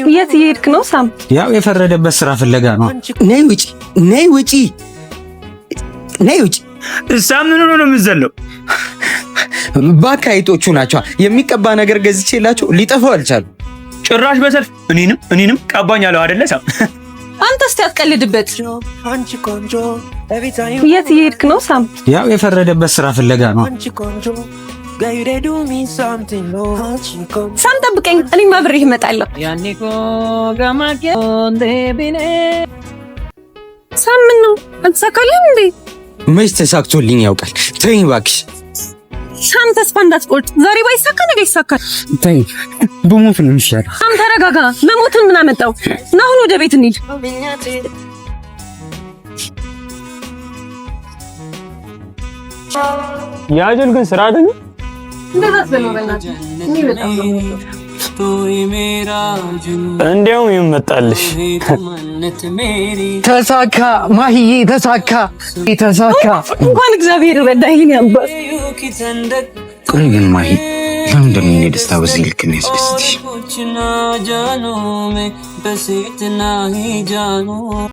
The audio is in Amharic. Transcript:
የት እየሄድክ ነው ሳም? ያው የፈረደበት ስራ ፍለጋ ነው። ነይ ውጪ፣ ነይ ውጪ፣ ነይ ውጪ። ሳም ምን ሆኖ ነው የምትዘለው? ባካ አይጦቹ ናቸው። የሚቀባ ነገር ገዝቼላቸው ሊጠፋው አልቻሉ። ጭራሽ በሰልፍ እኔንም ቀባኝ አለው አይደለ ሳም? አንተ እስቲ አትቀልድበት። የት እየሄድክ ነው ሳም? ያው የፈረደበት ስራ ፍለጋ ነው። ሳም ጠብቀኝ፣ እኔም አብሬህ እመጣለሁ። ሳም ምን ነው አልተሳካልህም እንዴ? መች ተሳክቶልኝ ያውቃል? ተይኝ እባክሽ ሳም፣ ተስፋ እንዳትቆርጥ። ዛሬ ባይሳካ ነገ ይሳካል። ተይኝ፣ በሞት ነው የሚሻለው። ሳም ተረጋጋ። መሞትን ምን አመጣው? ና አሁን ወደ ቤት እንሂድ። ያጀል ግን ስራ አይደል? እንደዛ አትበለው በእናትህ። እኔ በጣም ነው እንዲያውም ይመጣልሽ። ተሳካ ማሂዬ፣ ተሳካ ተሳካ። እንኳን እግዚአብሔር ረዳህ። ያባስ ቆይ ግን ማሂ፣ ለምንድን ነው የደስታ በዚህ ልክ ነው ያስደስትሽ?